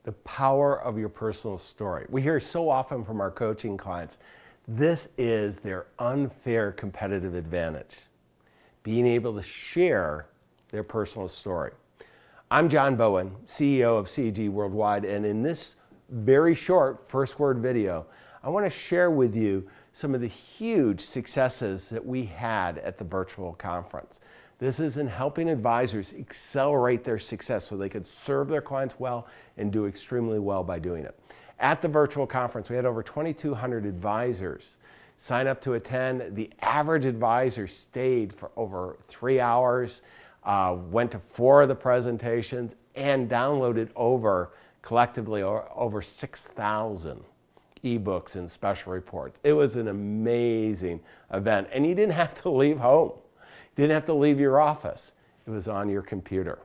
the power of your personal story. We hear so often from our coaching clients, this is their unfair competitive advantage, being able to share their personal story. I'm John Bowen, CEO of CEG Worldwide, and in this very short first word video, I want to share with you some of the huge successes that we had at the virtual conference. This is in helping advisors accelerate their success so they could serve their clients well and do extremely well by doing it. At the virtual conference, we had over 2,200 advisors sign up to attend. The average advisor stayed for over 3 hours, went to 4 of the presentations, and downloaded collectively over 6,000 ebooks and special reports. It was an amazing event, and you didn't have to leave home. You didn't have to leave your office. It was on your computer.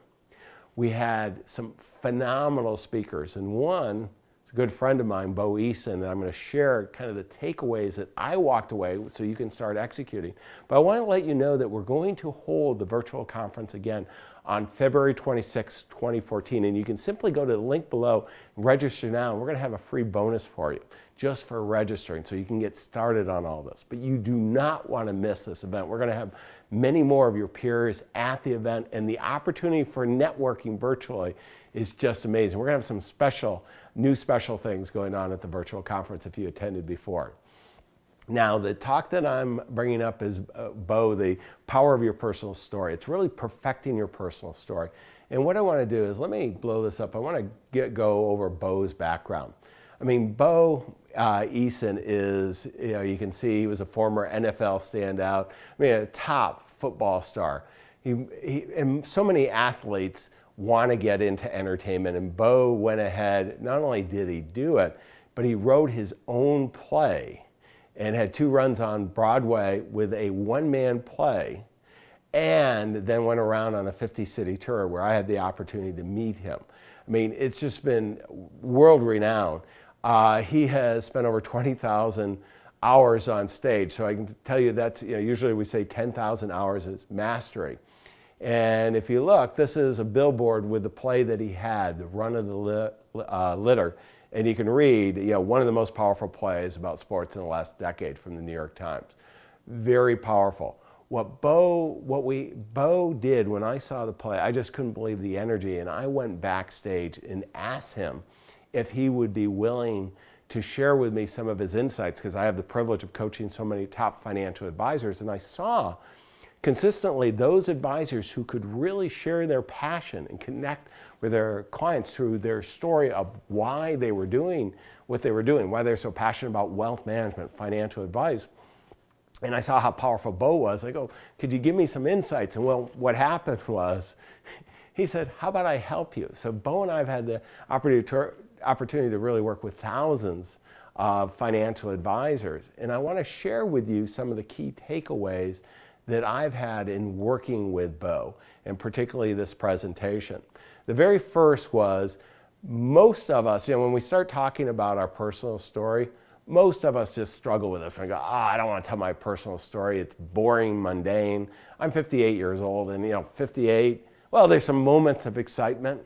We had some phenomenal speakers, and one is a good friend of mine, Bo Eason, and I'm going to share kind of the takeaways that I walked away so you can start executing. But I want to let you know that we're going to hold the virtual conference again on February 26, 2014, and you can simply go to the link below and register now, and we're going to have a free bonus for you just for registering so you can get started on all this. But you do not want to miss this event. We're going to have many more of your peers at the event, and the opportunity for networking virtually is just amazing. We're going to have some new special things going on at the virtual conference if you attended before. Now, the talk that I'm bringing up is Bo, the power of your personal story. It's really perfecting your personal story. And what I want to do is, let me blow this up. I want to go over Bo's background. I mean, Bo Eason is, you can see he was a former NFL standout. I mean, a top football star. And so many athletes want to get into entertainment, and Bo went ahead, not only did he do it, but he wrote his own play and had 2 runs on Broadway with a one-man play, and then went around on a 50-city tour where I had the opportunity to meet him. I mean, it's just been world-renowned. He has spent over 20,000 hours on stage, so I can tell you that's, usually we say 10,000 hours is mastery. And if you look, this is a billboard with the play that he had, The Run of the Litter. And you can read, one of the most powerful plays about sports in the last decade from the New York Times. Very powerful. What Bo did when I saw the play, I just couldn't believe the energy, and I went backstage and asked him if he would be willing to share with me some of his insights, because I have the privilege of coaching so many top financial advisors, and I saw consistently those advisors who could really share their passion and connect with their clients through their story of why they were doing what they were doing, why they're so passionate about wealth management, financial advice. And I saw how powerful Bo was. I go, could you give me some insights? And well, what happened was, he said, how about I help you? So Bo and I have had the opportunity to really work with thousands of financial advisors. And I want to share with you some of the key takeaways that I've had in working with Bo, and particularly this presentation. The very first was, most of us, when we start talking about our personal story, most of us just struggle with this. I go, I don't want to tell my personal story. It's boring, mundane. I'm 58 years old, and 58, well, there's some moments of excitement.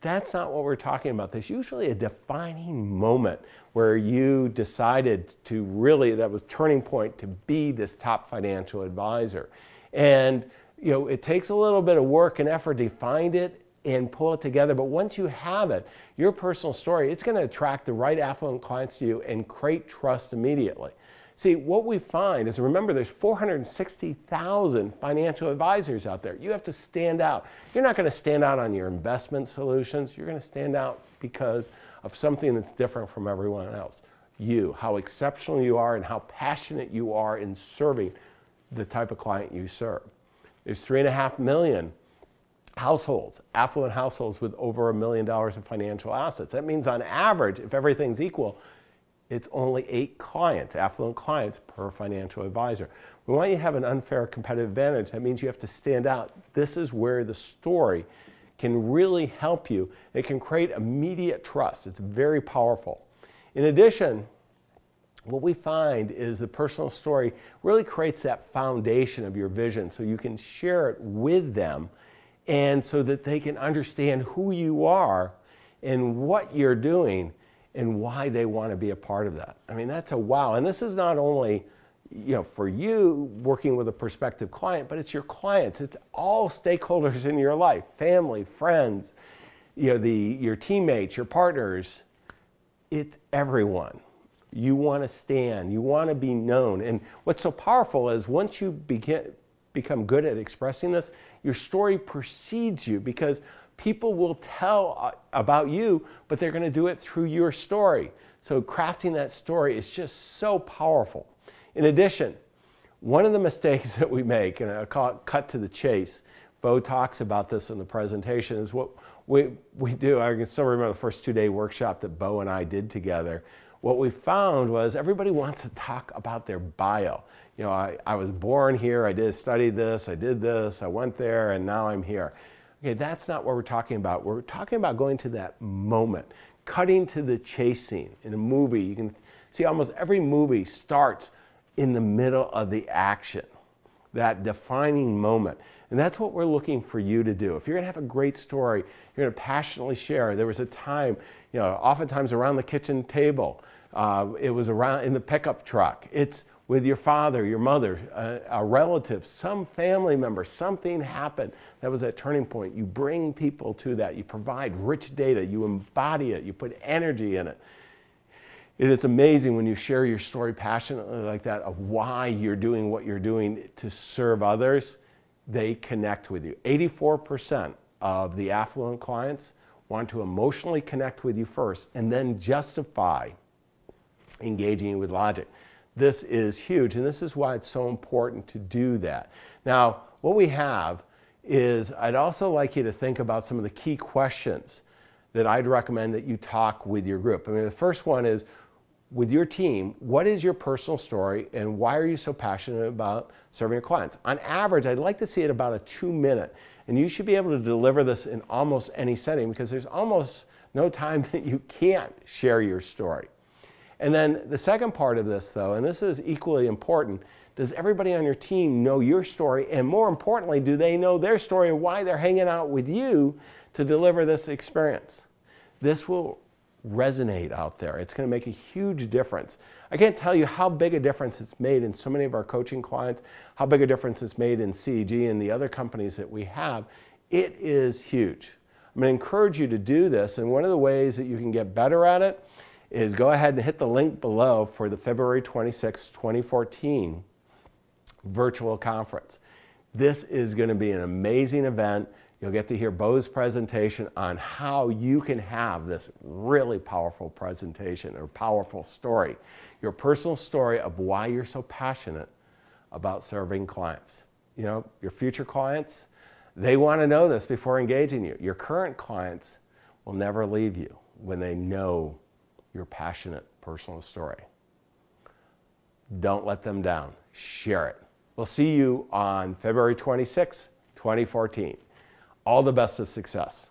That's not what we're talking about. There's usually a defining moment where you decided to really, that was turning point to be this top financial advisor. And it takes a little bit of work and effort to find it and pull it together. But once you have it, your personal story, it's going to attract the right affluent clients to you and create trust immediately. See, what we find is, remember, there's 460,000 financial advisors out there. You have to stand out. You're not going to stand out on your investment solutions. You're going to stand out because of something that's different from everyone else. You, how exceptional you are and how passionate you are in serving the type of client you serve. There's 3.5 million households, affluent households with over $1 million in financial assets. That means on average, if everything's equal, it's only 8 clients, affluent clients, per financial advisor. We want you to have an unfair competitive advantage. That means you have to stand out. This is where the story can really help you. It can create immediate trust. It's very powerful. In addition, what we find is the personal story really creates that foundation of your vision so you can share it with them, and so that they can understand who you are in what you're doing and why they want to be a part of that. I mean, that's a wow. And this is not only, for you working with a prospective client, but it's your clients. It's all stakeholders in your life, family, friends, your teammates, your partners. It's everyone. You want to stand, you want to be known. And what's so powerful is once you become good at expressing this, your story precedes you, because people will tell about you, but they're going to do it through your story. So crafting that story is just so powerful. In addition, one of the mistakes that we make, and I call it cut to the chase, Bo talks about this in the presentation, is what we do. I can still remember the first 2-day workshop that Bo and I did together. What we found was everybody wants to talk about their bio. I was born here, I studied this, I did this, I went there, and now I'm here. Okay, that's not what we're talking about. We're talking about going to that moment, cutting to the chase scene. In a movie, you can see almost every movie starts in the middle of the action, that defining moment. And that's what we're looking for you to do. If you're going to have a great story, you're going to passionately share. There was a time, oftentimes around the kitchen table. It was around in the pickup truck. It's with your father, your mother, a relative, some family member. Something happened that was that turning point. You bring people to that. You provide rich data. You embody it. You put energy in it. It is amazing when you share your story passionately like that of why you're doing what you're doing to serve others. They connect with you. 84% of the affluent clients want to emotionally connect with you first and then justify engaging you with logic. This is huge, and this is why it's so important to do that. Now, what we have is I'd also like you to think about some of the key questions that I'd recommend that you talk with your group. I mean, the first one is, with your team, what is your personal story and why are you so passionate about serving your clients? On average, I'd like to see it about a 2-minute, and you should be able to deliver this in almost any setting, because there's almost no time that you can't share your story. And then the second part of this, though, and this is equally important, does everybody on your team know your story? And more importantly, do they know their story and why they're hanging out with you to deliver this experience? This will resonate out there. It's going to make a huge difference. I can't tell you how big a difference it's made in so many of our coaching clients, how big a difference it's made in CEG and the other companies that we have. It is huge. I'm going to encourage you to do this, and one of the ways that you can get better at it is go ahead and hit the link below for the February 26, 2014 virtual conference. This is going to be an amazing event. You'll get to hear Bo's presentation on how you can have this really powerful presentation or powerful story, your personal story of why you're so passionate about serving clients. Your future clients, they want to know this before engaging you. Your current clients will never leave you when they know your passionate personal story. Don't let them down. Share it. We'll see you on February 26, 2014. All the best of success.